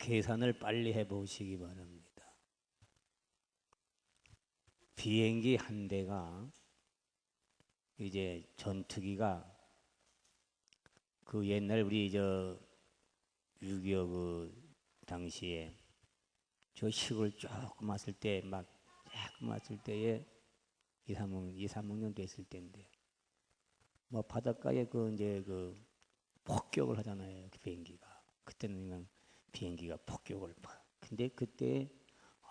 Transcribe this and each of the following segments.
계산을 빨리 해보시기 바랍니다. 비행기 한 대가 이제 전투기가 그 옛날 우리 저 6.25 그 당시에 저 시골 조금 왔을 때 막 조금 왔을 때에 2, 3억 년 됐을 때인데 뭐 바닷가에 그 이제 그 폭격을 하잖아요. 그 비행기가. 그때는 그냥 비행기가 폭격을 막. 근데 그때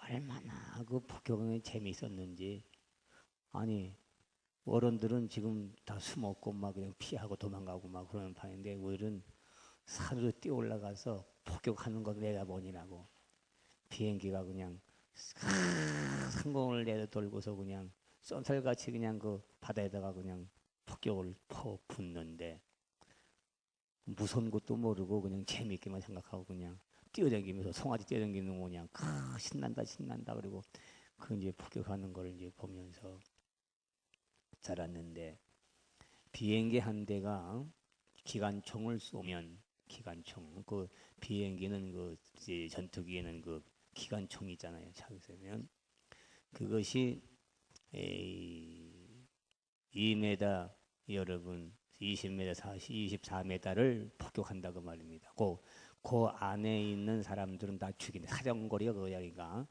얼마나 그 폭격이 재미있었는지. 아니 어른들은 지금 다 숨었고 막 그냥 피하고 도망가고 막 그러는 판인데 우리는 산으로 뛰어 올라가서 폭격하는 거 내다보니라고 비행기가 그냥 상공을 내려 돌고서 그냥 쏜살같이 그냥 그 바다에다가 그냥 폭격을 퍼붓는데 무서운 것도 모르고 그냥 재미있게만 생각하고 그냥 뛰어다니면서 송아지 뛰어다니는 거 그냥 신난다 그리고 그 이제 폭격하는 걸 이제 보면서 자랐는데 비행기 한 대가 기관총을 쏘면 기관총 그 비행기는 그 이제 전투기에는 그 기관총이 있잖아요. 차게 쏘면 그것이 2m 여러분 20m, 24m를 폭격한다고 말입니다. 그 안에 있는 사람들은 다 죽이네. 사정거리가 그거니까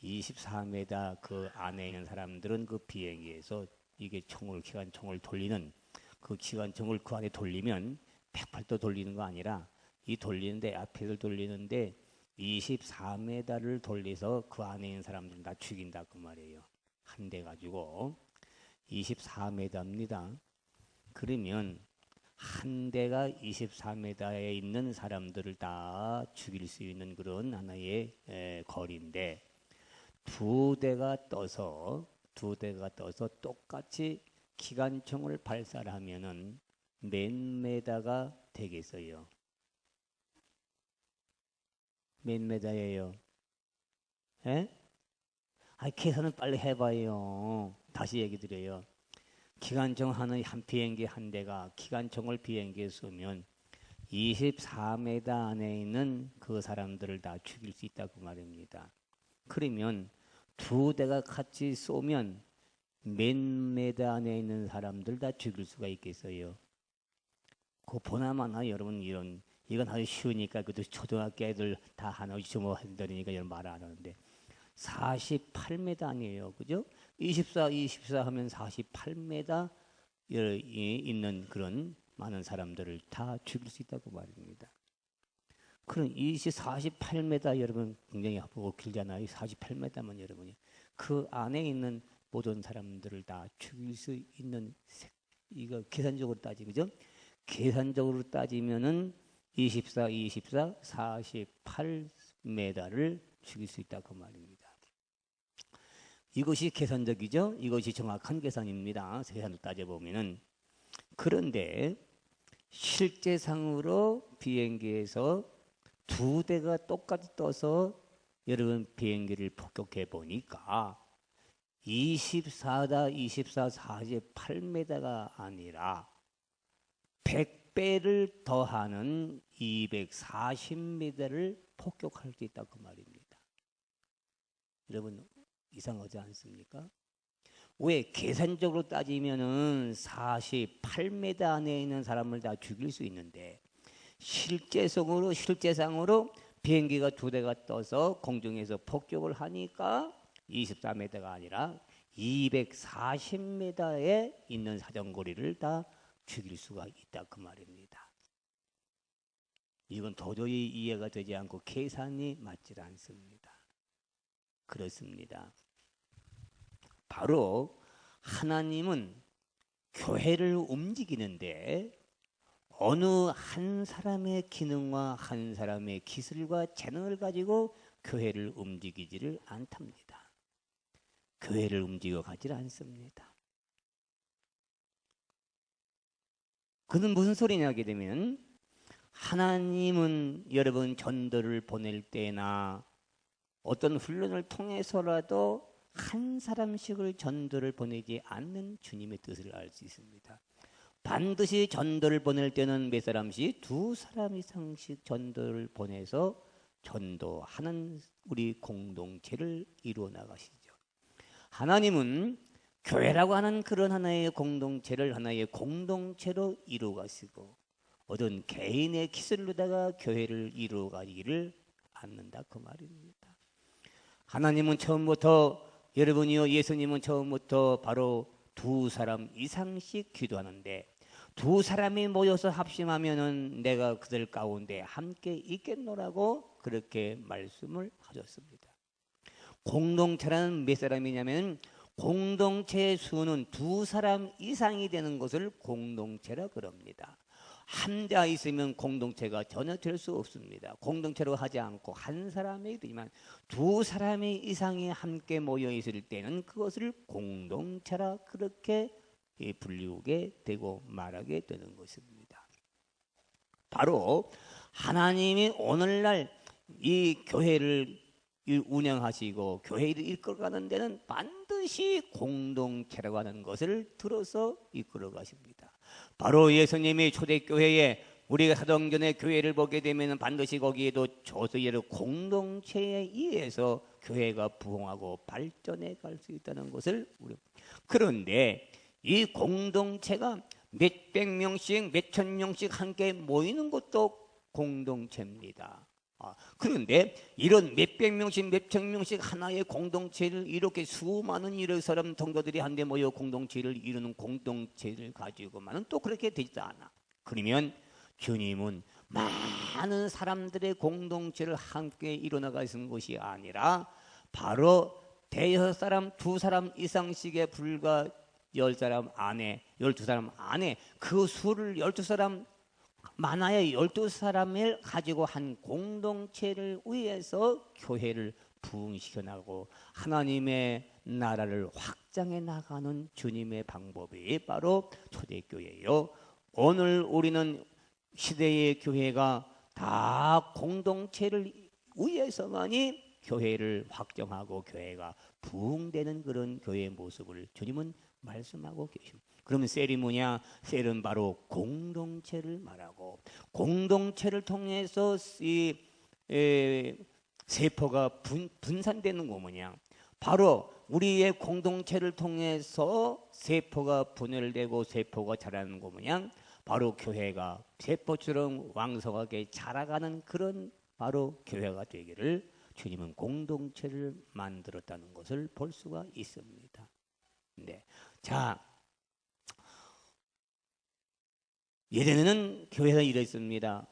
24m 그 안에 있는 사람들은 그 비행기에서 이게 기관총을 돌리는 그 기관총을 그 안에 돌리면 108도 돌리는 거 아니라 이 돌리는데 앞에를 돌리는데 24m를 돌려서 그 안에 있는 사람들은 다 죽인다 그 말이에요. 한 대 가지고 24m입니다. 그러면 한 대가 24m에 있는 사람들을 다 죽일 수 있는 그런 하나의 거리인데 두 대가 떠서 똑같이 기관총을 발사를 하면은 몇 메다가 되겠어요? 몇 메다예요? 에? 계산은 빨리 해봐요. 다시 얘기 드려요. 기관총 한 비행기 한 대가 기관총을 비행기에 쏘면 24m 안에 있는 그 사람들을 다 죽일 수 있다고 말입니다. 그러면 두 대가 같이 쏘면 몇 메다 안에 있는 사람들 다 죽일 수가 있겠어요? 그 보나마나 여러분 이건 아주 쉬우니까 그것도 초등학교 애들 다 하나 주목한다니까 여러분 말 안 하는데 48m 아니에요. 그죠? 24 하면 48m 있는 그런 많은 사람들을 다 죽일 수 있다고 말입니다. 그럼 48m 여러분 굉장히 보고 길잖아요. 48m만 여러분이 그 안에 있는 모든 사람들을 다 죽일 수 있는 이거 계산적으로 그죠? 계산적으로 따지면은 24, 48m를 죽일 수 있다고 말입니다. 이것이 계산적이죠. 이것이 정확한 계산입니다. 계산을 따져보면은. 그런데 실제상으로 비행기에서 두 대가 똑같이 떠서 여러분 비행기를 폭격해 보니까 48m가 아니라 100배를 더하는 240m를 폭격할 수 있다고 말입니다. 여러분 이상하지 않습니까? 왜? 계산적으로 따지면은 48m 안에 있는 사람을 다 죽일 수 있는데 실제상으로 비행기가 두 대가 떠서 공중에서 폭격을 하니까 24m가 아니라 240m에 있는 사정거리를 다 죽일 수가 있다 그 말입니다. 이건 도저히 이해가 되지 않고 계산이 맞지 않습니다. 그렇습니다. 바로 하나님은 교회를 움직이는데 어느 한 사람의 기능과 한 사람의 기술과 재능을 가지고 교회를 움직이지를 않답니다. 교회를 움직여 가지 않습니다. 그는 무슨 소리냐 하게 되면 하나님은 여러분 전도를 보낼 때나 어떤 훈련을 통해서라도 한 사람씩을 전도를 보내지 않는 주님의 뜻을 알 수 있습니다. 반드시 전도를 보낼 때는 몇 사람씩? 두 사람 이상씩 전도를 보내서 전도하는 우리 공동체를 이루어 나가시죠. 하나님은 교회라고 하는 그런 하나의 공동체를 하나의 공동체로 이루어 가시고 어떤 개인의 기술로다가 교회를 이루어 가기를 않는다 그 말입니다. 하나님은 처음부터 여러분이요 예수님은 처음부터 바로 두 사람 이상씩 기도하는데 두 사람이 모여서 합심하면은 내가 그들 가운데 함께 있겠노라고 그렇게 말씀을 하셨습니다. 공동체라는 몇 사람이냐면 공동체의 수는 두 사람 이상이 되는 것을 공동체라 그럽니다. 한자 있으면 공동체가 전혀 될 수 없습니다. 공동체로 하지 않고 한 사람이 되지만 두 사람이 이상이 함께 모여 있을 때는 그것을 공동체라 그렇게 불리우게 되고 말하게 되는 것입니다. 바로 하나님이 오늘날 이 교회를 운영하시고 교회를 이끌어가는 데는 반드시 공동체라고 하는 것을 들어서 이끌어 가십니다. 바로 예수님이 초대교회에 우리가 사도행전의 교회를 보게 되면 반드시 거기에도 조서예로 공동체에 의해서 교회가 부흥하고 발전해 갈 수 있다는 것을 그런데 이 공동체가 몇백 명씩 몇천 명씩 함께 모이는 것도 공동체입니다. 그런데 이런 몇백 명씩 몇천 명씩 하나의 공동체를 이렇게 수많은 이런 사람 동료들이 한데 모여 공동체를 이루는 공동체를 가지고만은 또 그렇게 되지 않아. 그러면 주님은 많은 사람들의 공동체를 함께 이뤄나가는 것이 아니라 바로 대여섯 사람 두 사람 이상씩에 불과 10사람 안에 12사람 안에 그 수를 12사람 많아야 12사람을 가지고 한 공동체를 위해서 교회를 부흥시켜 나가고 하나님의 나라를 확장해 나가는 주님의 방법이 바로 초대교회예요. 오늘 우리는 시대의 교회가 다 공동체를 위해서만이 교회를 확정하고 교회가 부흥되는 그런 교회의 모습을 주님은 말씀하고 계십니다. 그러면 셀이 뭐냐? 셀은 바로 공동체를 말하고 공동체를 통해서 이 세포가 분산되는 거 뭐냐? 바로 우리의 공동체를 통해서 세포가 분열되고 세포가 자라는 거 뭐냐? 바로 교회가 세포처럼 왕성하게 자라가는 그런 바로 교회가 되기를 주님은 공동체를 만들었다는 것을 볼 수가 있습니다. 네. 자, 예전에는 교회가 이랬습니다.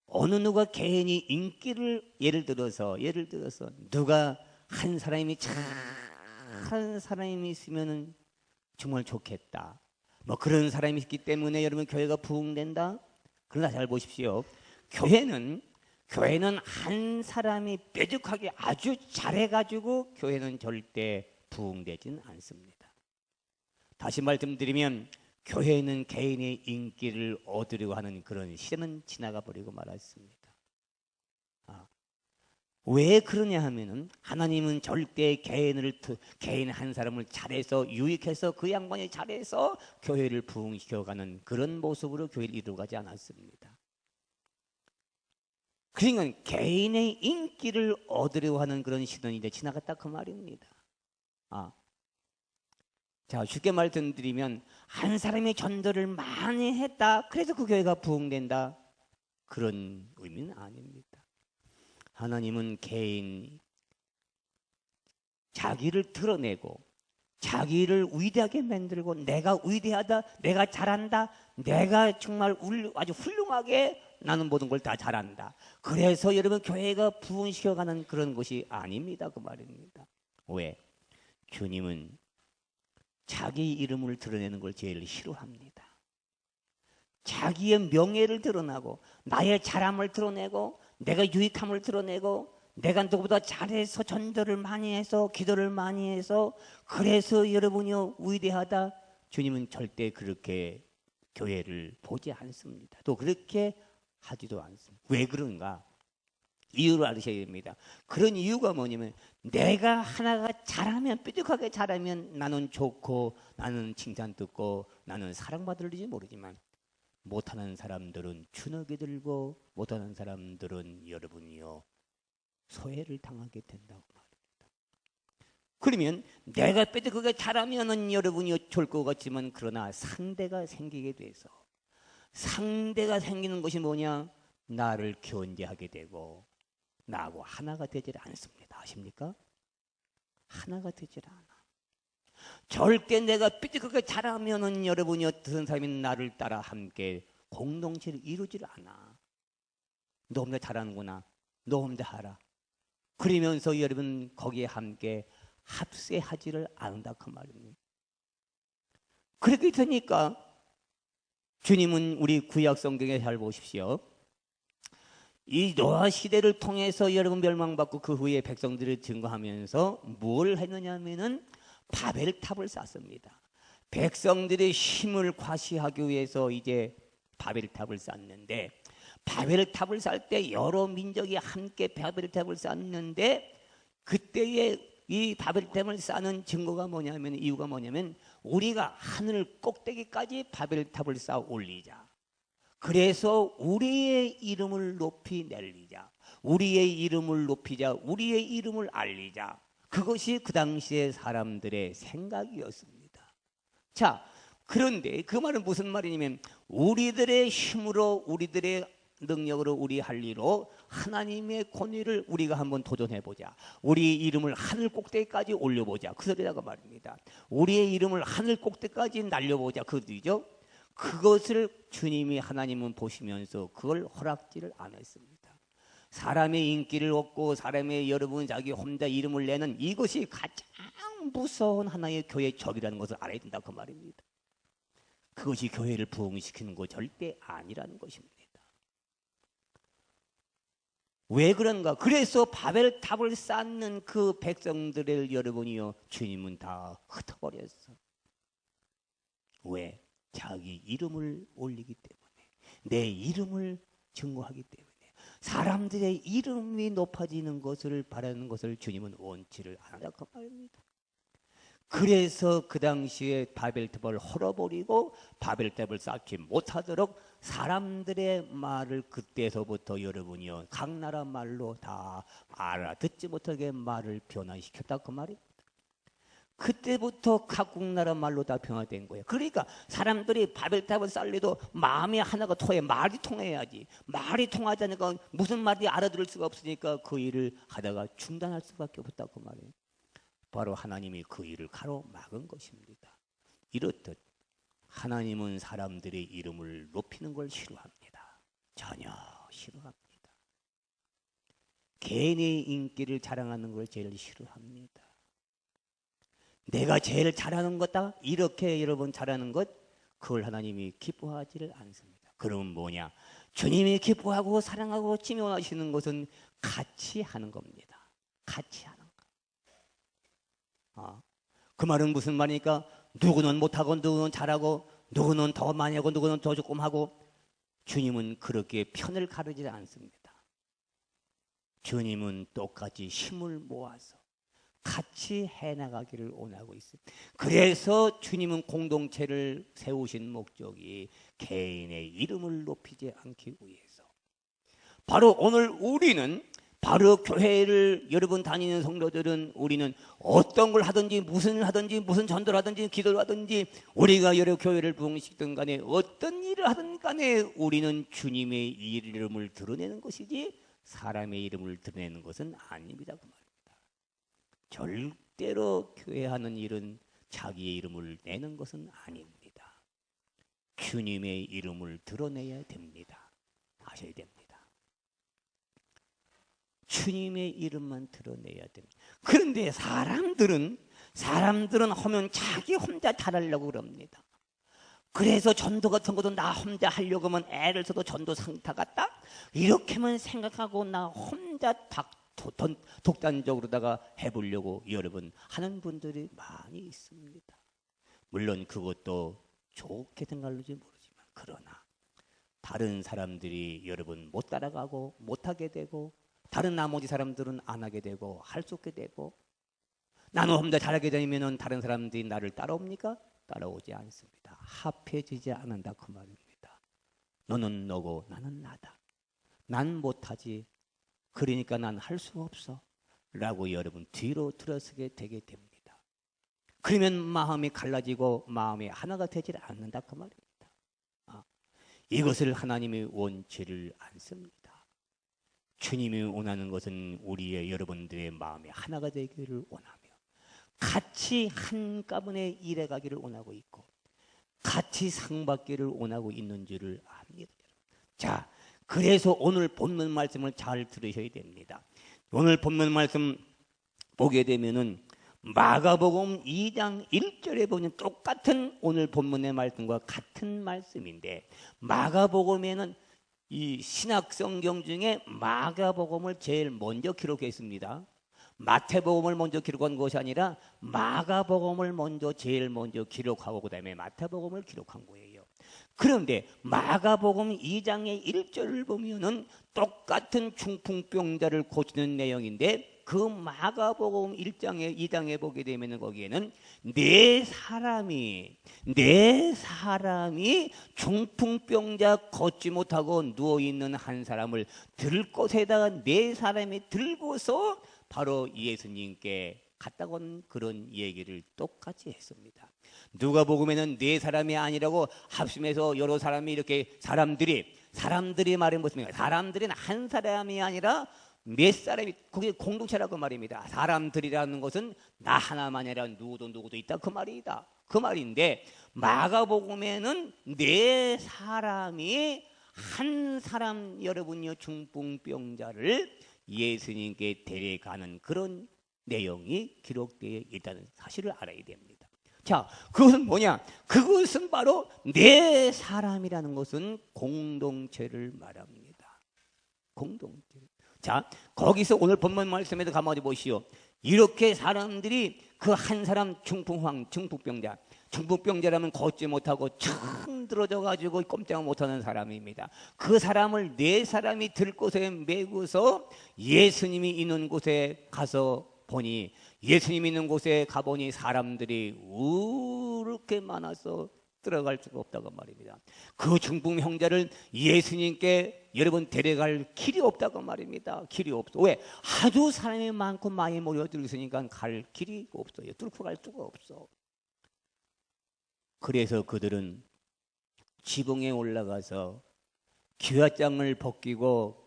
어느 누가 개인이 인기를 예를 들어서 누가 한 사람이 착한 사람이 있으면은 정말 좋겠다. 뭐 그런 사람이 있기 때문에 여러분 교회가 부흥된다. 그러나 잘 보십시오. 교회는 한 사람이 뾰족하게 아주 잘해가지고 교회는 절대 부흥되지는 않습니다. 다시 말씀드리면 교회는 개인의 인기를 얻으려고 하는 그런 시대는 지나가 버리고 말았습니다. 왜 그러냐 하면은 하나님은 절대 개인 한 사람을 잘해서 유익해서 그 양반이 잘해서 교회를 부흥시켜가는 그런 모습으로 교회를 이루어가지 않았습니다. 그러니까 개인의 인기를 얻으려고 하는 그런 시대는 이제 지나갔다 그 말입니다. 자, 쉽게 말씀드리면 한 사람이 전도를 많이 했다. 그래서 그 교회가 부흥된다. 그런 의미는 아닙니다. 하나님은 개인 자기를 드러내고 자기를 위대하게 만들고 내가 위대하다, 내가 잘한다, 내가 정말 아주 훌륭하게 나는 모든 걸 다 잘한다. 그래서 여러분 교회가 부흥시켜가는 그런 것이 아닙니다. 그 말입니다. 왜? 주님은 자기 이름을 드러내는 걸 제일 싫어합니다. 자기의 명예를 드러나고 나의 잘함을 드러내고 내가 유익함을 드러내고 내가 누구보다 잘해서 전도를 많이 해서 기도를 많이 해서 그래서 여러분이요 위대하다. 주님은 절대 그렇게 교회를 보지 않습니다. 또 그렇게 하지도 않습니다. 왜 그런가? 이유를 알으셔야 됩니다. 그런 이유가 뭐냐면 내가 하나가 잘하면 뾰족하게 잘하면 나는 좋고 나는 칭찬 듣고 나는 사랑받을지 모르지만 못하는 사람들은 주눅이 들고 못하는 사람들은 여러분이요 소외를 당하게 된다고 말입니다. 그러면 내가 그게 잘하면은 여러분이 좋을 것 같지만 그러나 상대가 생기게 돼서 상대가 생기는 것이 뭐냐? 나를 견제하게 되고 나하고 하나가 되질 않습니다. 아십니까? 하나가 되질 않아. 절대 내가 삐죽하게 잘하면은 여러분이 어떤 사람이 나를 따라 함께 공동체를 이루질 않아. 너 혼자 잘하는구나. 너 혼자 하라. 그러면서 여러분 거기에 함께 합세하지를 않는다 그 말입니다. 그렇게 되니까 주님은 우리 구약 성경에 잘 보십시오. 이 노아 시대를 통해서 여러분 멸망받고 그 후에 백성들을 증거하면서 뭘 했느냐 하면은 바벨탑을 쌓습니다. 백성들의 힘을 과시하기 위해서 이제 바벨탑을 쌓는데 바벨탑을 쌓을 때 여러 민족이 함께 바벨탑을 쌓는데 그때의 이 바벨탑을 쌓는 증거가 뭐냐면 이유가 뭐냐면 우리가 하늘 꼭대기까지 바벨탑을 쌓아 올리자. 그래서 우리의 이름을 높이 내리자. 우리의 이름을 높이자. 우리의 이름을 알리자. 그것이 그 당시의 사람들의 생각이었습니다. 자, 그런데 그 말은 무슨 말이냐면 우리들의 힘으로 우리들의 능력으로 우리 할 일로 하나님의 권위를 우리가 한번 도전해보자. 우리의 이름을 하늘 꼭대기까지 올려보자. 그 소리라고 말입니다. 우리의 이름을 하늘 꼭대기까지 날려보자. 그 뜻이죠. 그것을 주님이 하나님은 보시면서 그걸 허락지를 안 했습니다. 사람의 인기를 얻고 사람의 여러분 자기 혼자 이름을 내는 이것이 가장 무서운 하나의 교회의 적이라는 것을 알아야 된다 그 말입니다. 그것이 교회를 부흥시키는 것 절대 아니라는 것입니다. 왜 그런가? 그래서 바벨탑을 쌓는 그 백성들을 여러분이요 주님은 다 흩어버렸어. 왜? 자기 이름을 올리기 때문에, 내 이름을 증거하기 때문에, 사람들의 이름이 높아지는 것을 바라는 것을 주님은 원치를 않았다고 말입니다. 그래서 그 당시에 바벨탑을 헐어버리고 바벨탑을 쌓지 못하도록 사람들의 말을 그때서부터 여러분이요 각 나라 말로 다 알아듣지 못하게 말을 변화시켰다 그 말입니다. 그때부터 각국 나라 말로 다 변화된 거예요. 그러니까 사람들이 바벨탑을 쌓려도 마음이 하나가 통해. 말이 통해야지. 말이 통하지 않으니까 무슨 말이 알아들을 수가 없으니까 그 일을 하다가 중단할 수밖에 없다고 말해요. 바로 하나님이 그 일을 가로막은 것입니다. 이렇듯 하나님은 사람들의 이름을 높이는 걸 싫어합니다. 전혀 싫어합니다. 개인의 인기를 자랑하는 걸 제일 싫어합니다. 내가 제일 잘하는 거다 이렇게 여러분 잘하는 것 그걸 하나님이 기뻐하지를 않습니다. 그러면 뭐냐? 주님이 기뻐하고 사랑하고 지명하시는 것은 같이 하는 겁니다. 같이 하는 거. 그 말은 무슨 말이니까 누구는 못하고 누구는 잘하고 누구는 더 많이 하고 누구는 더 조금 하고 주님은 그렇게 편을 가르지 않습니다. 주님은 똑같이 힘을 모아서 같이 해나가기를 원하고 있습니다. 그래서 주님은 공동체를 세우신 목적이 개인의 이름을 높이지 않기 위해서. 바로 오늘 우리는 바로 교회를 여러분 다니는 성도들은 우리는 어떤 걸 하든지 무슨 일 하든지 무슨 전도를 하든지 기도를 하든지 우리가 여러 교회를 부흥시키든 간에 어떤 일을 하든 간에 우리는 주님의 이름을 드러내는 것이지 사람의 이름을 드러내는 것은 아닙니다. 그 말입니다. 절대로 교회 하는 일은 자기의 이름을 내는 것은 아닙니다. 주님의 이름을 드러내야 됩니다. 아셔야 됩니다. 주님의 이름만 드러내야 됩니다. 그런데 사람들은 하면 자기 혼자 잘하려고 그럽니다. 그래서 전도 같은 것도 나 혼자 하려고 하면 애를 써도 전도 상타 같다? 이렇게만 생각하고 나 혼자 독단적으로다가 해보려고 여러분 하는 분들이 많이 있습니다. 물론 그것도 좋게 생각할지 모르지만 그러나 다른 사람들이 여러분 못 따라가고 못하게 되고 다른 나머지 사람들은 안 하게 되고 할 수 없게 되고 나는 혼자 잘하게 되면 다른 사람들이 나를 따라옵니까? 따라오지 않습니다. 합해지지 않는다 그 말입니다. 너는 너고 나는 나다. 난 못하지 그러니까 난 할 수 없어 라고 여러분 뒤로 들어서게 되게 됩니다. 그러면 마음이 갈라지고 마음이 하나가 되지 않는다 그 말입니다. 이것을 하나님이 원치를 않습니다. 주님이 원하는 것은 우리의 여러분들의 마음이 하나가 되기를 원하며 같이 한가문에 일해가기를 원하고 있고 같이 상받기를 원하고 있는 줄을 압니다. 자, 그래서 오늘 본문 말씀을 잘 들으셔야 됩니다. 오늘 본문 말씀 보게 되면은 마가복음 2장 1절에 보면 똑같은 오늘 본문의 말씀과 같은 말씀인데 마가복음에는 이 신약 성경 중에 마가복음을 제일 먼저 기록했습니다. 마태복음을 먼저 기록한 것이 아니라 마가복음을 제일 먼저 기록하고 그다음에 마태복음을 기록한 거예요. 그런데 마가복음 2장의 1절을 보면은 똑같은 중풍병자를 고치는 내용인데 그 마가복음 1장에 2장에 보게 되면 거기에는 네 사람이 중풍병자 걷지 못하고 누워있는 한 사람을 들 곳에다가 네 사람이 들고서 바로 예수님께 갔다 온 그런 얘기를 똑같이 했습니다. 누가복음에는 네 사람이 아니라고 합심해서 여러 사람이 이렇게 사람들이 말은 무슨 사람들은 한 사람이 아니라 몇 사람이 그게 공동체라고 말입니다. 사람들이라는 것은 나 하나만 아니라 누구도 있다 그 말이다. 그 말인데 마가복음에는 네 사람이 한 사람 여러분요 중풍병자를 예수님께 데려가는 그런 내용이 기록되어 있다는 사실을 알아야 됩니다. 자, 그것은 뭐냐? 그것은 바로 네 사람이라는 것은 공동체를 말합니다. 공동체. 자, 거기서 오늘 본문 말씀에도 가만히 보시오. 이렇게 사람들이 그 한 사람 중풍병자라면 걷지 못하고 참 들어져 가지고 꼼짝 못하는 사람입니다. 그 사람을 네 사람이 들 곳에 메고서 예수님이 있는 곳에 가서 보니 예수님이 있는 곳에 가보니 사람들이 이렇게 많아서 들어갈 수가 없다고 말입니다. 그 중풍 형제를 예수님께 여러분 데려갈 길이 없다고 말입니다. 길이 없어. 왜? 아주 사람이 많고 많이 모여들었으니까 갈 길이 없어요. 뚫고 갈 수가 없어. 그래서 그들은 지붕에 올라가서 기와장을 벗기고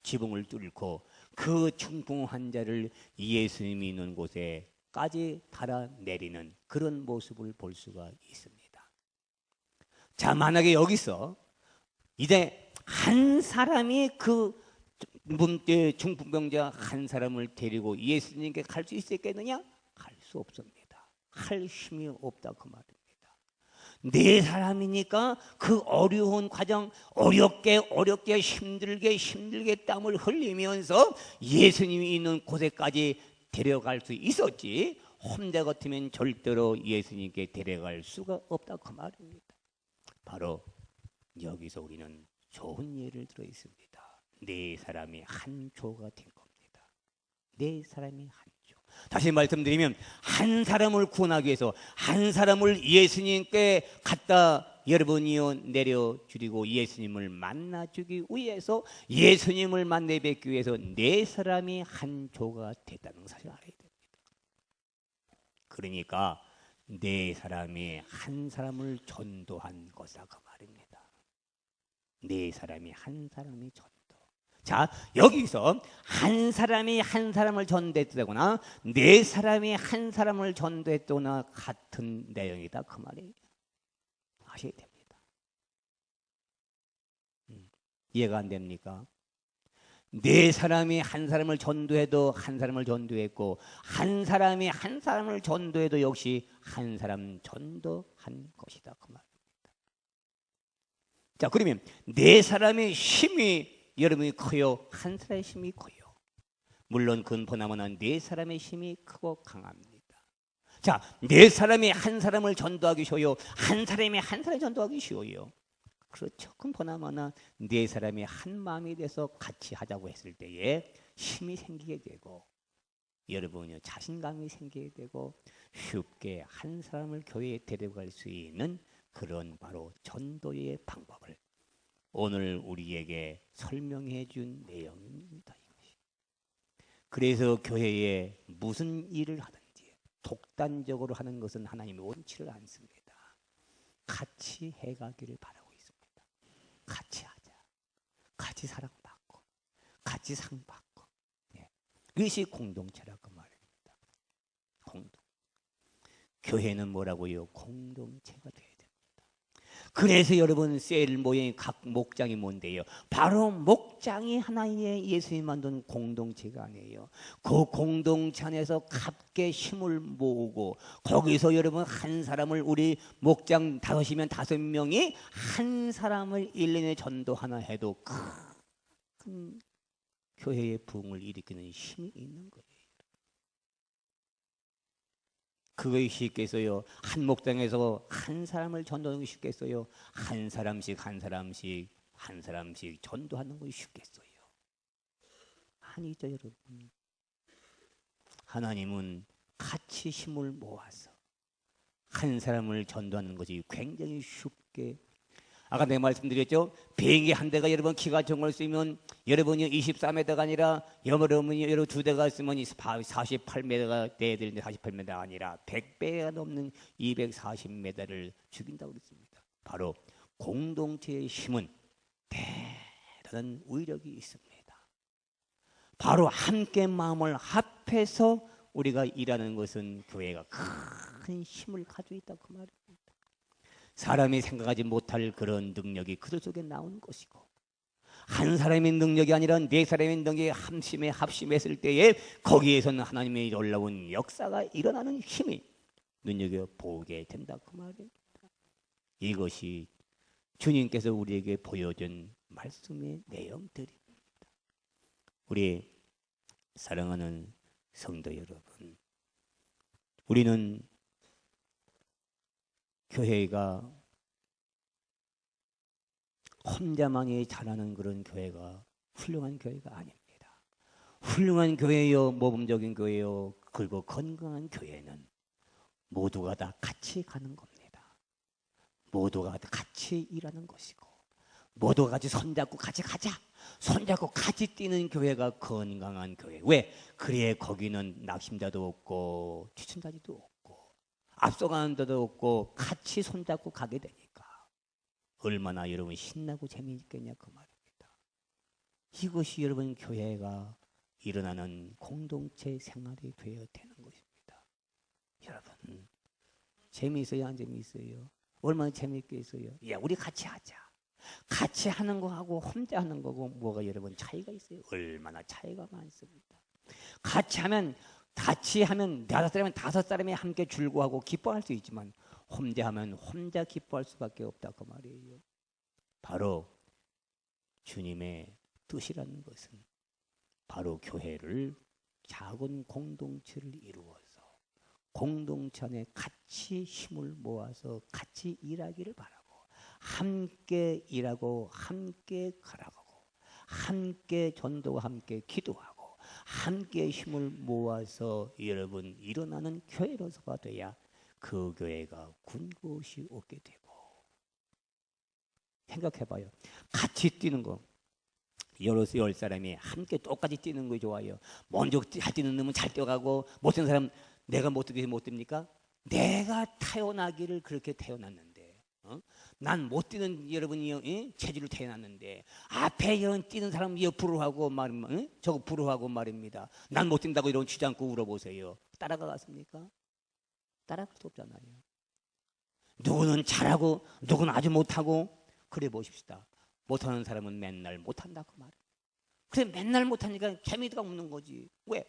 지붕을 뚫고 그 중풍 환자를 예수님이 있는 곳에까지 달아내리는 그런 모습을 볼 수가 있습니다. 자, 만약에 여기서 이제 한 사람이 그 중풍병자 한 사람을 데리고 예수님께 갈 수 있었겠느냐? 갈 수 없습니다. 할 힘이 없다 그 말입니다. 네 사람이니까 그 어려운 과정 어렵게 힘들게 땀을 흘리면서 예수님이 있는 곳에까지 데려갈 수 있었지 혼자 같으면 절대로 예수님께 데려갈 수가 없다 그 말입니다. 바로 여기서 우리는 좋은 예를 들어 있습니다. 네 사람이 한 조가 된 겁니다. 네 사람이 한 조. 다시 말씀드리면 한 사람을 구원하기 위해서 한 사람을 예수님께 갖다 여러분이요 내려주리고 예수님을 만나주기 위해서 예수님을 만나 뵙기 위해서 네 사람이 한 조가 됐다는 사실을 알아야 됩니다. 그러니까 네 사람이 한 사람을 전도한 것이라고 말입니다. 네 사람이 한 사람이 전도. 자, 여기서 한 사람이 한 사람을 전도했다거나 네 사람이 한 사람을 전도했다거나 같은 내용이다 그 말이에요. 아셔야 됩니다. 이해가 안 됩니까? 네 사람이 한 사람을 전도해도 한 사람을 전도했고 한 사람이 한 사람을 전도해도 역시 한 사람 전도한 것이다 그 말입니다. 자, 그러면 네 사람의 힘이 여러분이 커요? 한 사람의 힘이 커요? 물론 그건 보나마나 네 사람의 힘이 크고 강합니다. 자, 네 사람이 한 사람을 전도하기 쉬워요? 한 사람이 한 사람을 전도하기 쉬워요? 그렇죠. 그럼 보나마나 네 사람이 한 마음이 돼서 같이 하자고 했을 때에 힘이 생기게 되고 여러분이 자신감이 생기게 되고 쉽게 한 사람을 교회에 데려갈 수 있는 그런 바로 전도의 방법을 오늘 우리에게 설명해 준 내용입니다. 그래서 교회에 무슨 일을 하든지 독단적으로 하는 것은 하나님의 원치를 않습니다. 같이 해가기를 바라고 있습니다. 같이 하자. 같이 사랑받고 같이 상받고. 예. 이것이 공동체라고 말입니다. 공동. 교회는 뭐라고요? 공동체가 돼야 됩니다. 그래서 여러분 셀 모양의 각 목장이 뭔데요? 바로 목장이 하나의 예수님 만든 공동체가 아니에요. 그 공동체 안에서 함께 힘을 모으고 거기서 여러분 한 사람을 우리 목장 5이면 5명이 한 사람을 1년에 전도하나 해도 큰 교회의 부흥을 일으키는 힘이 있는 거예요. 그것이 쉽겠어요? 한 목장에서 한 사람을 전도하는 게 쉽겠어요? 한 사람씩 전도하는 것이 쉽겠어요? 아니죠, 여러분. 하나님은 같이 힘을 모아서 한 사람을 전도하는 것이 굉장히 쉽게. 아까 내가 말씀드렸죠? 비행기 한 대가 여러분 기가 정을 쓰면 여러분이 24m가 아니라 여러분이 2대가 쓰면 48m가 돼야 되는데 48m가 아니라 100배가 넘는 240m를 죽인다고 그랬습니다. 바로 공동체의 힘은 대단한 위력이 있습니다. 바로 함께 마음을 합해서 우리가 일하는 것은 교회가 큰 힘을 가지고 있다고 그 말입니다. 사람이 생각하지 못할 그런 능력이 그들 속에 나오는 것이고 한 사람의 능력이 아니라 4사람의 능력이 합심했을 때에 거기에서는 하나님의 놀라운 역사가 일어나는 힘이 눈여겨보게 된다 그 말입니다. 이것이 주님께서 우리에게 보여준 말씀의 내용들입니다. 우리 사랑하는 성도 여러분, 우리는 교회가 혼자만이 잘하는 그런 교회가 훌륭한 교회가 아닙니다. 훌륭한 교회요, 모범적인 교회요, 그리고 건강한 교회는 모두가 다 같이 가는 겁니다. 모두가 다 같이 일하는 것이고 모두가 같이 손잡고 같이 가자, 손잡고 같이 뛰는 교회가 건강한 교회. 왜? 그래 거기는 낙심자도 없고 추천자도 없고 앞서가는 데도 없고 같이 손잡고 가게 되니까 얼마나 여러분 신나고 재미있겠냐 그 말입니다. 이것이 여러분 교회가 일어나는 공동체 생활이 되어야 되는 것입니다. 여러분 재미있어요 안 재미있어요? 얼마나 재미있겠어요? 야 우리 같이 하자. 같이 하는 거하고 혼자 하는 거고 뭐가 여러분 차이가 있어요? 얼마나 차이가 많습니다. 같이 하면 5사람은 5사람이 함께 즐거워하고 기뻐할 수 있지만 혼자 하면 혼자 기뻐할 수밖에 없다 그 말이에요. 바로 주님의 뜻이라는 것은 바로 교회를 작은 공동체를 이루어서 공동체 안에 같이 힘을 모아서 같이 일하기를 바라고 함께 일하고 함께 가라고 함께 전도와 함께 기도하고 함께 힘을 모아서 여러분 일어나는 교회로서가 돼야 그 교회가 군것이 없게 되고. 생각해봐요. 같이 뛰는 거. 10사람이 함께 똑같이 뛰는 거 좋아요. 먼저 잘 뛰는 놈은 잘 뛰어가고 못 뛰는 사람 내가 못 뛰게 못 뜁니까? 내가 태어나기를 그렇게 태어났는데 난 못 뛰는 여러분이 체질을 태어났는데 앞에 이런 뛰는 사람 부러워하고 저거 부러워하고 말입니다. 난 못 뛴다고 이런 주지 않고 울어보세요. 따라가겠습니까? 따라갈 수 없잖아요. 누구는 잘하고 누구는 아주 못하고 그래 보십시다. 못하는 사람은 맨날 못한다 그 말이에요. 그래 맨날 못하니까 재미가 없는 거지. 왜?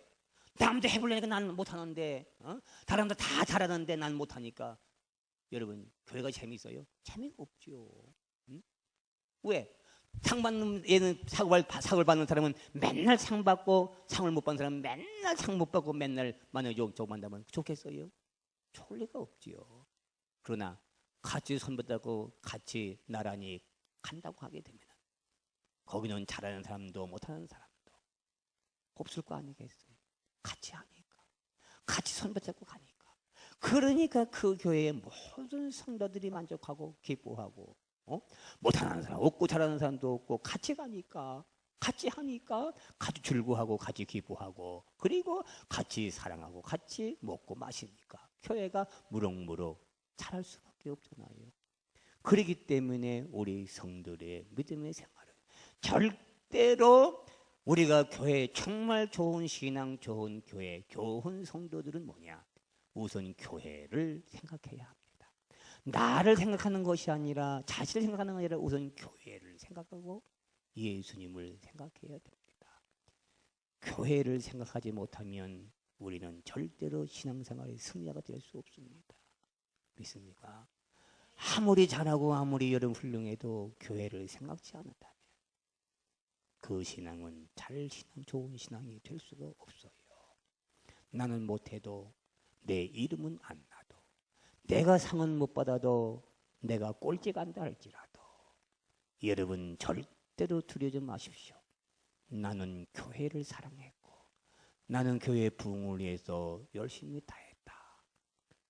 남도 해보려니까 난 못하는데 다른 사람들 다 잘하는데 난 못하니까. 여러분 교회가 재미있어요? 재미가 없죠. 응? 왜? 상 받는 얘는 상을 받는 사람은 맨날 상 받고 상을 못 받는 사람은 맨날 상 못 받고 맨날 만약에 저거 만나면 좋겠어요? 좋을 리가 없지요. 그러나 같이 손붙잡고 같이 나란히 간다고 하게 되면 거기는 잘하는 사람도 못하는 사람도 없을 거 아니겠어요? 같이 하니까 같이 손붙잡고 가니까. 그러니까 그 교회의 모든 성도들이 만족하고 기뻐하고 못하는 사람 없고 잘하는 사람도 없고 같이 가니까 같이 하니까 같이 즐거워하고 같이 기뻐하고 그리고 같이 사랑하고 같이 먹고 마시니까 교회가 무럭무럭 자랄 수밖에 없잖아요. 그렇기 때문에 우리 성도들의 믿음의 생활은 절대로 우리가 교회 정말 좋은 신앙, 좋은 교회, 좋은 성도들은 뭐냐? 우선 교회를 생각해야 합니다. 나를 생각하는 것이 아니라 자신을 생각하는 것이 아니라 우선 교회를 생각하고 예수님을 생각해야 됩니다. 교회를 생각하지 못하면 우리는 절대로 신앙생활의 승리자가 될 수 없습니다. 믿습니까? 아무리 잘하고 아무리 여러분 훌륭해도 교회를 생각지 않는다면 그 신앙은 좋은 신앙이 될 수가 없어요. 나는 못해도 내 이름은 안 나도 내가 상은 못 받아도 내가 꼴찌 간다 할지라도 여러분 절대로 두려워하지 마십시오. 나는 교회를 사랑했고 나는 교회 부흥을 위해서 열심히 다했다.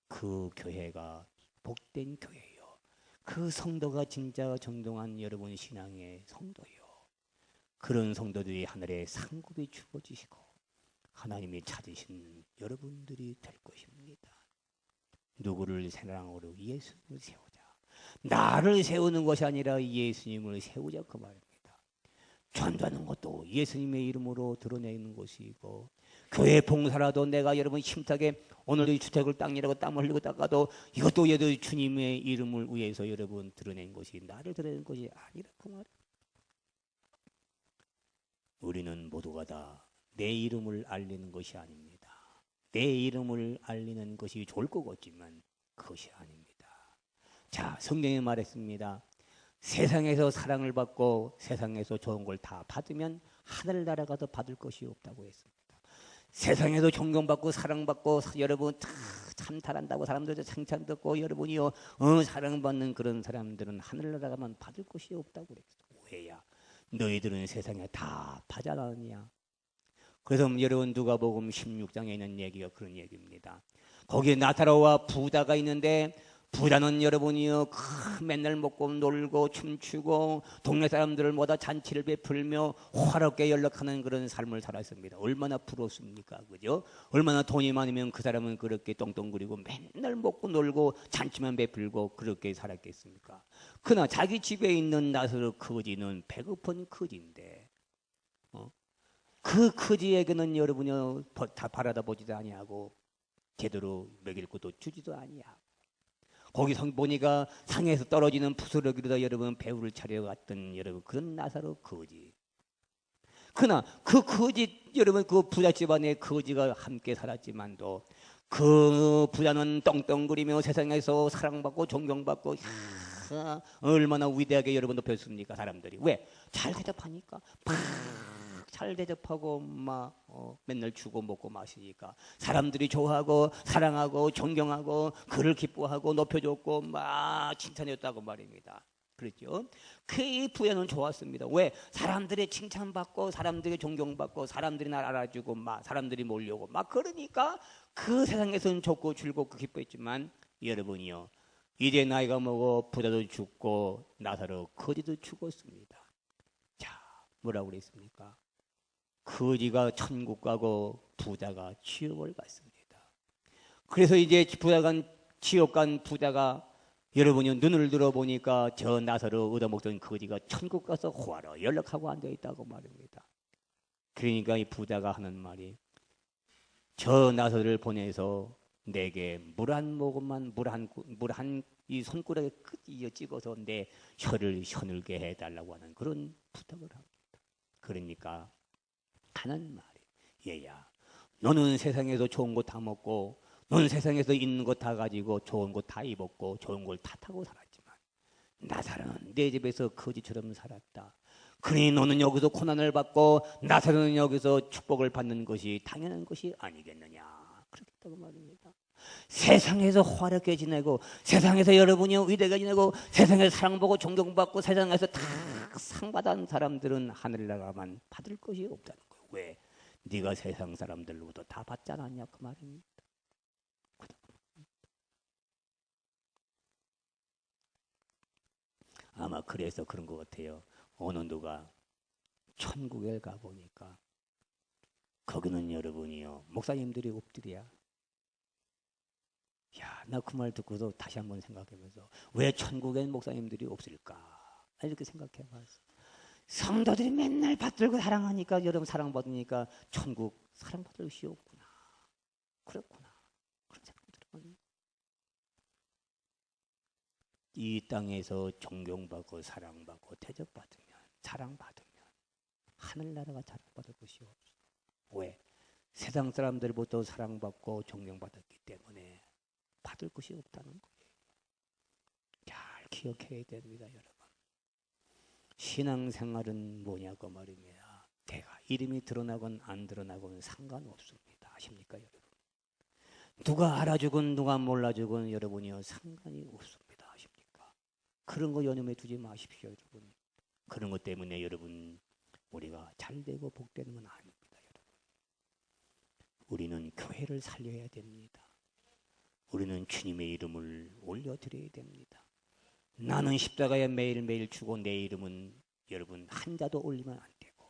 그 교회가 복된 교회요. 그 성도가 진짜 정동한 여러분 신앙의 성도요. 그런 성도들이 하늘에 상급이 주어지시고 하나님이 찾으신 여러분들이 될 것입니다. 누구를 사랑으로 예수님을 세우자. 나를 세우는 것이 아니라 예수님을 세우자 그 말입니다. 전도하는 것도 예수님의 이름으로 드러내는 것이고 교회 봉사라도 내가 여러분 힘차게 오늘도 주택을 땅이라고 땀 흘리고 닦아도 이것도 얘도 주님의 이름을 위해서 여러분 드러낸 것이 나를 드러낸 것이 아니라 그 말이에요. 우리는 모두가 다 내 이름을 알리는 것이 아닙니다. 내 이름을 알리는 것이 좋을 것 같지만 그것이 아닙니다. 자, 성경에 말했습니다. 세상에서 사랑을 받고 세상에서 좋은 걸 다 받으면 하늘나라 가서 받을 것이 없다고 했습니다. 세상에서 존경받고 사랑받고 여러분 참 잘한다고 사람들도 칭찬 듣고 여러분이요 사랑받는 그런 사람들은 하늘나라 가면 받을 것이 없다고 그랬어요. 왜야? 너희들은 세상에 다 받아가느냐? 그래서 여러분 누가복음 16장에 있는 얘기가 그런 얘기입니다. 거기에 나사로와 부다가 있는데 부자는 여러분이요 맨날 먹고 놀고 춤추고 동네 사람들을 모두 잔치를 베풀며 화롭게 연락하는 그런 삶을 살았습니다. 얼마나 부럽습니까? 그죠? 얼마나 돈이 많으면 그 사람은 그렇게 똥똥거리고 맨날 먹고 놀고 잔치만 베풀고 그렇게 살았겠습니까? 그러나 자기 집에 있는 나사로 거지는 배고픈 거지인데 그 거지에게는 여러분이요 다 바라다 보지도 아니하고 제대로 먹일 것도 주지도 아니하고 거기 보니까 상에서 떨어지는 부스러기로다 여러분 배우를 차려갔던 여러분 그런 나사로 거지. 그러나 그 거지 여러분 그 부자 집안의 거지가 함께 살았지만도 그 부자는 떵떵거리며 세상에서 사랑받고 존경받고 얼마나 위대하게 여러분 높였습니까 사람들이. 왜? 잘 대접하니까 잘 대접하고 맨날 주고 먹고 마시니까 사람들이 좋아하고 사랑하고 존경하고 그를 기뻐하고 높여줬고 막 칭찬했다고 말입니다. 그렇죠? 그 부자는 좋았습니다. 왜? 사람들의 칭찬받고 사람들의 존경받고 사람들이 날 알아주고 사람들이 몰려오고 그러니까 그 세상에서는 좋고 즐겁고 기뻐했지만 여러분이요 이제 나이가 먹어 부자도 죽고 나사로 거지도 죽었습니다. 자, 뭐라고 그랬습니까? 거지가 천국 가고 부자가 지옥을 갔습니다. 그래서 이제 부자가 지옥 간 부자가 여러분이 눈을 들어보니까 저 나사로 얻어먹던 거지가 천국 가서 호화로 연락하고 앉아있다고 말입니다. 그러니까 이 부자가 하는 말이 저 나사를 보내서 내게 물 한 모금만 물 한 이 손가락에 끝이 찍어서 내 혀를 서늘게 해달라고 하는 그런 부탁을 합니다. 그러니까 하는 말이 얘야 너는 세상에서 좋은 거 다 먹고 너는 세상에서 있는 거 다 가지고 좋은 거 다 입었고 좋은 걸 다 타고 살았지만 나사로는 내 집에서 거지처럼 살았다. 그러니 너는 여기서 고난을 받고 나사로는 여기서 축복을 받는 것이 당연한 것이 아니겠느냐 그렇겠다고 말입니다. 세상에서 화렵게 지내고 세상에서 여러분이 위대하게 지내고 세상에서 사랑받고 존경받고 세상에서 다 상받은 사람들은 하늘나라만 받을 것이 없다는 거예요. 왜? 네가 세상 사람들로부터 다 받지 않았냐 그 말입니다. 아마 그래서 그런 것 같아요. 어느 누가 천국에 가보니까 거기는 여러분이요 목사님들이 엎드려야. 야, 나 그 말 듣고도 다시 한번 생각해보면서 왜 천국엔 목사님들이 없을까 이렇게 생각해봤어. 성도들이 맨날 받들고 사랑하니까 여러분 사랑받으니까 천국 사랑받을 것이 없구나. 그렇구나. 그런 생각이 들어요. 이 땅에서 존경받고 사랑받고 대접받으면 사랑받으면 하늘나라가 사랑받을 것이 없어. 왜? 세상 사람들부터 사랑받고 존경받았기 때문에 받을 것이 없다는 거예요. 잘 기억해야 됩니다, 여러분. 신앙생활은 뭐냐고 말입니다. 내가 이름이 드러나건 안 드러나건 상관없습니다. 아십니까, 여러분? 누가 알아주건 누가 몰라주건 여러분이요 상관이 없습니다. 아십니까? 그런 거 연념해 두지 마십시오, 여러분. 그런 것 때문에 여러분 우리가 잘되고 복되는 건 아닙니다, 여러분. 우리는 교회를 살려야 됩니다. 우리는 주님의 이름을 올려드려야 됩니다. 나는 십자가에 매일매일 주고 내 이름은 여러분 한 자도 올리면 안 되고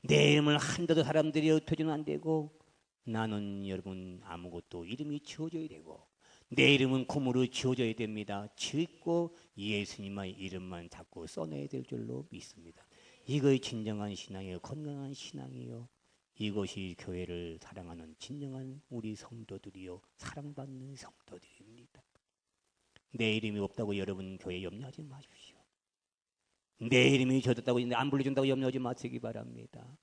내 이름을 한 자도 사람들이 흩어주면 안 되고 나는 여러분 아무것도 이름이 지어져야 되고 내 이름은 곰으로 지어져야 됩니다. 짓고 예수님의 이름만 자꾸 써내야 될 줄로 믿습니다. 이것이 진정한 신앙이에요. 건강한 신앙이요. 이것이 교회를 사랑하는 진정한 우리 성도들이요. 사랑받는 성도들입니다. 내 이름이 없다고 여러분 교회 염려하지 마십시오. 내 이름이 젖었다고 안 불러준다고 염려하지 마시기 바랍니다.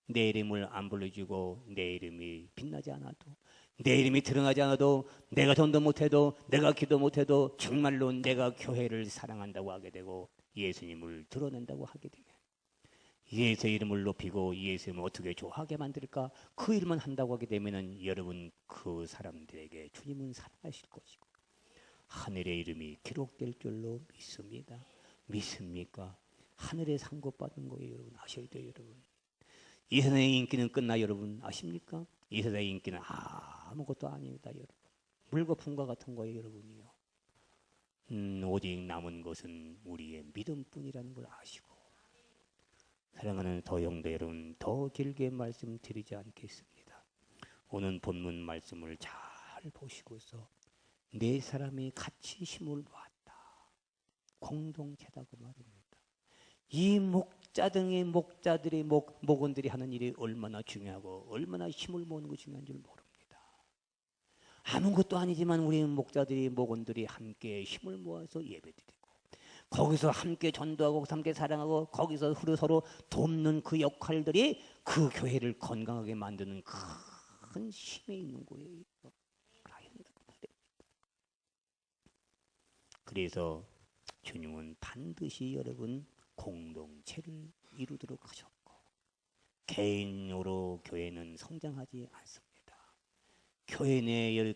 내 이름을 안 불러주고 내 이름이 빛나지 않아도 내 이름이 드러나지 않아도 내가 전도 못해도 내가 기도 못해도 정말로 내가 교회를 사랑한다고 하게 되고 예수님을 드러낸다고 하게 되면 예수의 이름을 높이고 예수의 이름을 어떻게 좋아하게 만들까 그 일만 한다고 하게 되면 여러분 그 사람들에게 주님은 사랑하실 것이고 하늘의 이름이 기록될 줄로 믿습니다. 믿습니까? 하늘에 상급받은 거예요. 여러분 아셔야 돼요. 여러분 이 세상의 인기는 끝나 여러분 아십니까? 이 세상의 인기는 아무것도 아닙니다. 여러분 물거품과 같은 거예요. 여러분이요. 오직 남은 것은 우리의 믿음뿐이라는 걸 아시고 사랑하는 더영도 여러분 더 길게 말씀드리지 않겠습니다. 오늘 본문 말씀을 잘 보시고서 네 사람이 같이 힘을 모았다. 공동체다고 말입니다. 이 목자 등의 목자들의 목원들이 하는 일이 얼마나 중요하고 얼마나 힘을 모으는 것이 중요한 줄 모릅니다. 아무것도 아니지만 우리 목자들이 목원들이 함께 힘을 모아서 예배드리고 거기서 함께 전도하고 함께 사랑하고 거기서 서로 돕는 그 역할들이 그 교회를 건강하게 만드는 큰 힘이 있는 거예요. 그래서 주님은 반드시 여러분 공동체를 이루도록 하셨고 개인으로 교회는 성장하지 않습니다. 교회 내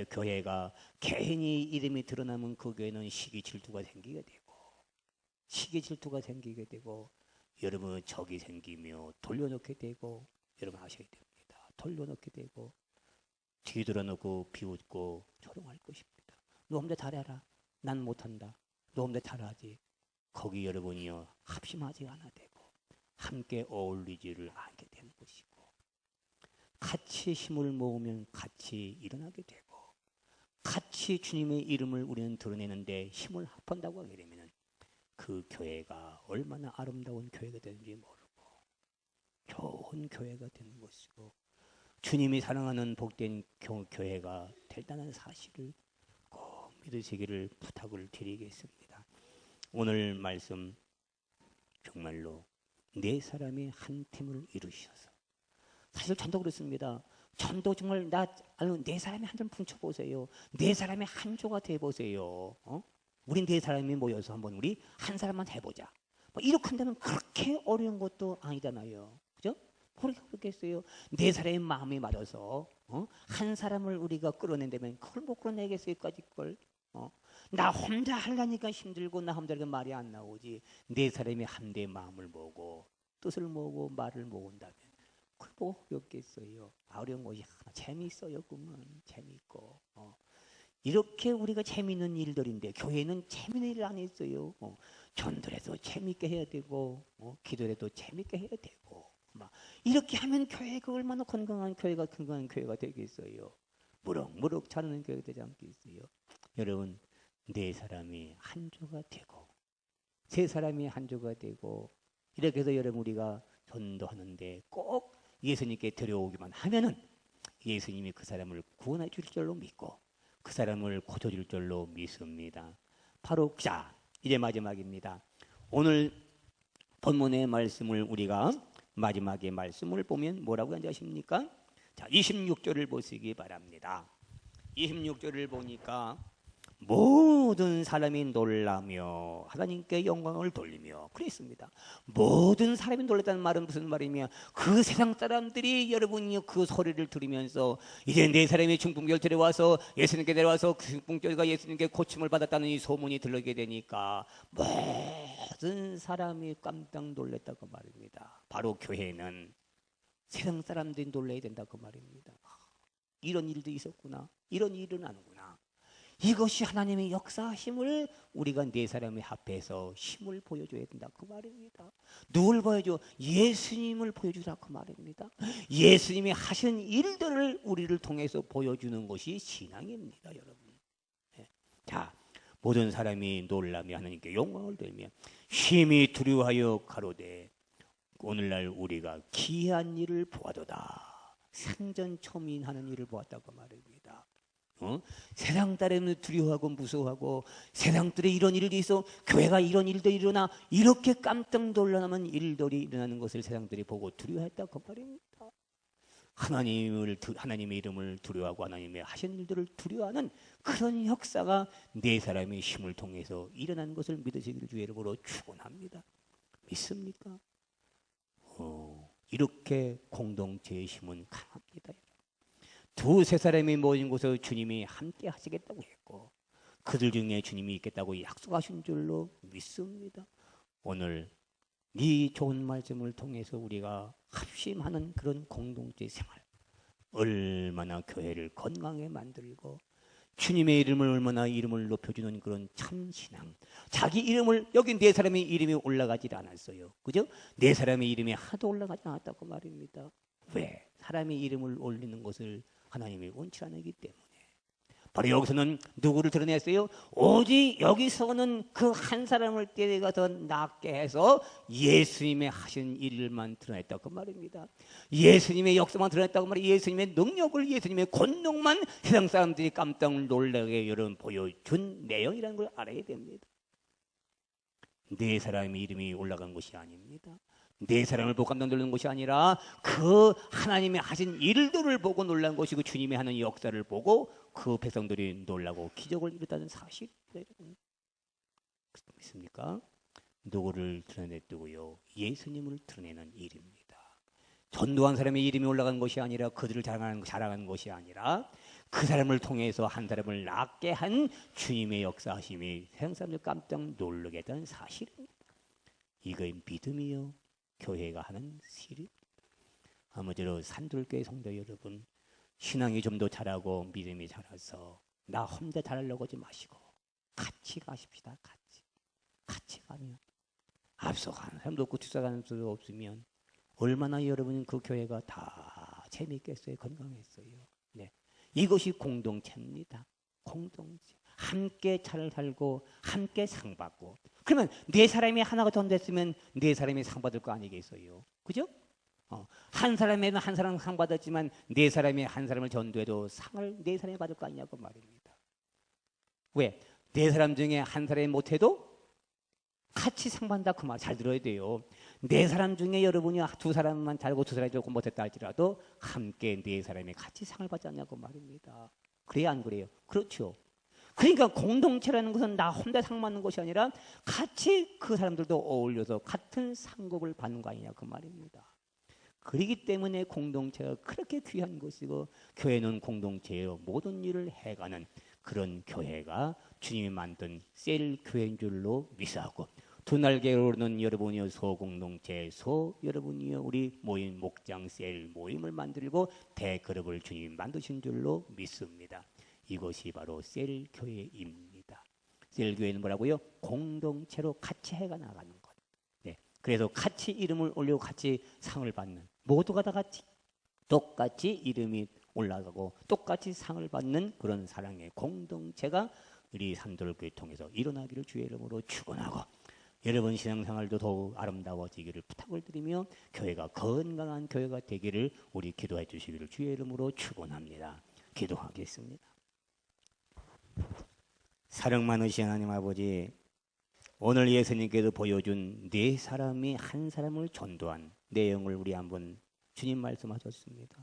교회가 개인이 이름이 드러나면 그 교회는 시기 질투가 생기게 되고 시기 질투가 생기게 되고 여러분 적이 생기며 돌려놓게 되고 여러분 아셔야 됩니다. 돌려놓게 되고 뒤돌아놓고 비웃고 조롱할 것입니다. 너 혼자 잘해라. 난 못한다. 너 혼자 잘하지. 거기 여러분이요 합심하지 않아 되고 함께 어울리지를 않게 되는 것이고 같이 힘을 모으면 같이 일어나게 되고 같이 주님의 이름을 우리는 드러내는데 힘을 합한다고 하게 되면 그 교회가 얼마나 아름다운 교회가 되는지 모르고 좋은 교회가 되는 것이고 주님이 사랑하는 복된 교회가 된다는 사실을 꼭 믿으시기를 부탁을 드리겠습니다. 오늘 말씀 정말로 네 사람이 한 팀을 이루셔서 사실 전도 그렇습니다. 전도 정말 네 사람이 한 점 뭉쳐보세요. 네 사람이 한 조가 돼보세요. 우리 네 사람이 모여서 한번 우리 한 사람만 해보자. 뭐 이렇게 한다면 그렇게 어려운 것도 아니잖아요. 그죠? 그렇게 어렵겠어요. 네 사람의 마음이 맞아서 한 사람을 우리가 끌어낸다면 그걸 못 끌어내겠어요. 까짓 걸. 나 혼자 하려니까 힘들고 나 혼자 하니까 말이 안 나오지. 네 사람이 한대 마음을 모으고 뜻을 모으고 말을 모은다면 그걸 뭐 어렵겠어요. 어려운 것이 재미있어요. 그러면 재미있고 이렇게 우리가 재미있는 일들인데 교회는 재미있는 일을 안 했어요. 전도해도 재미있게 해야 되고 기도해도 재미있게 해야 되고 막 이렇게 하면 교회가 얼마나 건강한 교회가 되겠어요. 무럭무럭 자라는 교회가 되지 않겠어요. 여러분, 네 사람이 한 조가 되고 세 사람이 한 조가 되고 이렇게 해서 여러분 우리가 전도하는데 꼭 예수님께 데려오기만 하면은 예수님이 그 사람을 구원해 줄 줄로 믿고 그 사람을 고쳐줄 줄로 믿습니다. 바로 자, 이제 마지막입니다. 오늘 본문의 말씀을 우리가 마지막에 말씀을 보면 뭐라고 하는지 아십니까? 자, 26절을 보시기 바랍니다. 26절을 보니까 모든 사람이 놀라며 하나님께 영광을 돌리며 그랬습니다. 모든 사람이 놀랐다는 말은 무슨 말이며 그 세상 사람들이 여러분이 그 소리를 들으면서 이제 네 사람이 중풍병을 데려와서 예수님께 데려와서 그 중풍병자가 예수님께 고침을 받았다는 이 소문이 들리게 되니까 모든 사람이 깜짝 놀랐다고 말입니다. 바로 교회는 세상 사람들이 놀라야 된다고 말입니다. 이런 일도 있었구나. 이런 일은 아는구나. 이것이 하나님의 역사심을 우리가 네 사람의 앞에서 힘을 보여줘야 된다 그 말입니다. 누굴 보여줘? 예수님을 보여주라 그 말입니다. 예수님이 하신 일들을 우리를 통해서 보여주는 것이 신앙입니다, 여러분. 자, 모든 사람이 놀라며 하나님께 영광을 돌리며 심히 두려워하여 가로되 오늘날 우리가 기이한 일을 보아도다. 생전초민하는 일을 보았다고 말입니다. 세상 사람을 두려워하고 무서워하고 세상들에 이런 일이 있어 교회가 이런 일도 일어나 이렇게 깜짝 놀라는 일들이 일어나는 것을 세상들이 보고 두려워했다고 말입니다. 하나님의 이름을 두려워하고 하나님의 하신 일들을 두려워하는 그런 역사가 네 사람의 힘을 통해서 일어나는 것을 믿으시기를 주의 이름으로 축원합니다. 믿습니까? 이렇게 공동체의 힘은 강합니다. 두세 사람이 모인 곳에서 주님이 함께 하시겠다고 했고 그들 중에 주님이 있겠다고 약속하신 줄로 믿습니다. 오늘 이 좋은 말씀을 통해서 우리가 합심하는 그런 공동체 생활 얼마나 교회를 건강하게 만들고 주님의 이름을 얼마나 이름을 높여주는 그런 참신앙. 자기 이름을 여기 네 사람의 이름이 올라가지 않았어요. 그죠? 네 사람의 이름이 하도 올라가지 않았다고 말입니다. 왜? 사람의 이름을 올리는 것을 하나님이 원치 않기 때문에. 바로 여기서는 누구를 드러냈어요? 오직 여기서는 그 한 사람을 데려가서 낫게 해서 예수님의 하신 일만 드러냈다고 말입니다. 예수님의 역사만 드러냈다고 말이에요. 예수님의 능력을, 예수님의 권능만 세상 사람들이 깜짝 놀라게 여러분 보여준 내용이라는 걸 알아야 됩니다. 네 사람의 이름이 올라간 것이 아닙니다. 네 사람을 보고 깜짝 놀라는 것이 아니라 그 하나님의 하신 일들을 보고 놀란 것이고 주님이 하는 역사를 보고 그 백성들이 놀라고 기적을 이뤘다는 사실입니다. 믿습니까? 누구를 드러냈고요? 예수님을 드러내는 일입니다. 전도한 사람의 이름이 올라간 것이 아니라 그들을 자랑하는 것이 아니라 그 사람을 통해서 한 사람을 낫게 한 주님의 역사하심이 세상 사람들 깜짝 놀라게 했다는 사실입니다. 이거의 믿음이요. 교회가 하는 일입니다. 아무쪼록 산둘교회 성도 여러분 신앙이 좀 더 자라고 믿음이 자라서 나 혼자 잘하려고 하지 마시고 같이 가십시다. 같이 가면 앞서가는 사람도 없고 뒤서가는 사람도 없으면 얼마나 여러분 그 교회가 다 재미있겠어요. 건강했어요. 네. 이것이 공동체입니다. 공동체. 함께 잘 살고 함께 상 받고 그러면 네 사람이 하나가 더 됐으면 네 사람이 상 받을 거 아니겠어요? 그죠? 한 사람에는 한 사람 상 받았지만 네 사람이 한 사람을 전도해도 상을 네 사람이 받을 거 아니냐고 말입니다. 왜? 네 사람 중에 한 사람이 못해도 같이 상 받는다 그 말 잘 들어야 돼요. 네 사람 중에 여러분이 두 사람만 잘고 두 사람이 조금 못했다 할지라도 함께 네 사람이 같이 상을 받지 않냐고 말입니다. 그래야 안 그래요? 그렇죠. 그러니까 공동체라는 것은 나 혼자 상 받는 것이 아니라 같이 그 사람들도 어울려서 같은 상급을 받는 거 아니냐 그 말입니다. 그렇기 때문에 공동체가 그렇게 귀한 것이고 교회는 공동체의 모든 일을 해가는 그런 교회가 주님이 만든 셀 교회인 줄로 믿사하고 두 날개로는 여러분이요 소공동체 여러분이요 우리 모임 목장 셀 모임을 만들고 대그룹을 주님이 만드신 줄로 믿습니다. 이것이 바로 셀교회입니다. 셀교회는 뭐라고요? 공동체로 같이 해가 나가는 것. 네. 그래서 같이 이름을 올리고 같이 상을 받는, 모두가 다 같이 똑같이 이름이 올라가고 똑같이 상을 받는 그런 사랑의 공동체가 우리 산돌교회 통해서 일어나기를 주의 이름으로 축원하고, 여러분 신앙생활도 더욱 아름다워지기를 부탁을 드리며 교회가 건강한 교회가 되기를 우리 기도해 주시기를 주의 이름으로 축원합니다. 기도하겠습니다. 사랑 많으신 하나님 아버지, 오늘 예수님께서 보여준 네 사람이 한 사람을 전도한 내용을 우리 한번 주님 말씀하셨습니다.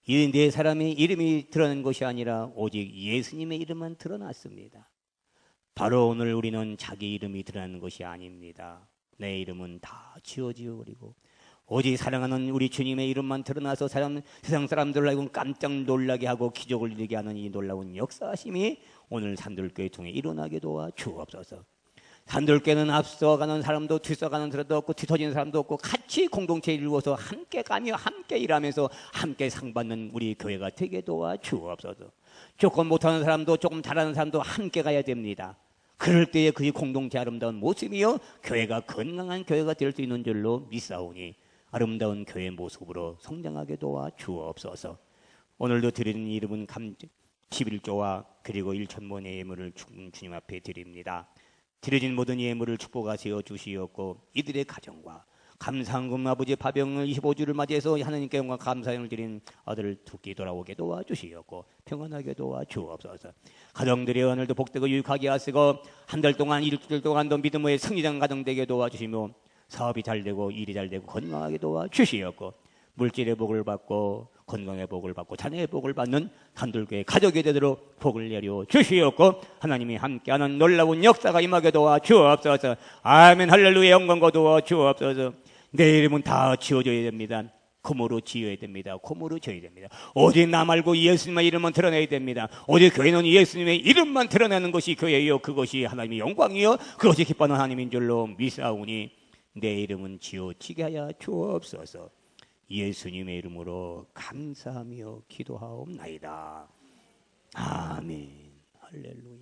이 네 사람의 이름이 드러난 것이 아니라 오직 예수님의 이름만 드러났습니다. 바로 오늘 우리는 자기 이름이 드러나는 것이 아닙니다. 내 이름은 다 지워지어 버리고 오직 사랑하는 우리 주님의 이름만 드러나서 세상 사람들을 알고 깜짝 놀라게 하고 기적을 이루게 하는 이 놀라운 역사심이 오늘 산돌교회 통해 일어나게 도와 주옵소서. 산돌교회는 앞서가는 사람도 뒤서가는 사람도 없고 뒤처진 사람도 없고 같이 공동체 이루어서 함께 가며 함께 일하면서 함께 상받는 우리 교회가 되게 도와 주옵소서. 조금 못하는 사람도 조금 잘하는 사람도 함께 가야 됩니다. 그럴 때에 그의 공동체 아름다운 모습이요 교회가 건강한 교회가 될 수 있는 줄로 믿사오니 아름다운 교회 모습으로 성장하게 도와 주옵소서. 오늘도 드리는 이름은 11조와 그리고 1,000번의 예물을 주님 앞에 드립니다. 드려진 모든 예물을 축복하시어 주시옵고 이들의 가정과 감사한금 아버지 파병을 25주를 맞이해서 하나님께 영광 감사를 드린 아들을 두기 돌아오게 도와주시옵고 평안하게 도와주옵소서. 가정들이 오늘도 복되고 유익하게 하시고 한 달 동안 일주일 동안도 믿음의 승리장 가정되게 도와주시며 사업이 잘 되고 일이 잘 되고 건강하게 도와주시옵고 물질의 복을 받고 건강의 복을 받고 자녀의 복을 받는 산돌교회 가족이 되도록 복을 내려 주시옵고 하나님이 함께하는 놀라운 역사가 임하게 도와 주옵소서. 아멘 할렐루야. 영광과 도와 주옵소서. 내 이름은 다 지어져야 됩니다. 금으로 지어야 됩니다. 금으로 지어야 됩니다. 오직 나 말고 예수님의 이름만 드러내야 됩니다. 오직 교회는 예수님의 이름만 드러내는 것이 교회이요 그것이 하나님의 영광이요 그것이 기뻐하는 하나님인 줄로 믿사오니 내 이름은 지어지게 하여 주옵소서. 예수님의 이름으로 감사하며 기도하옵나이다. 아멘 할렐루야.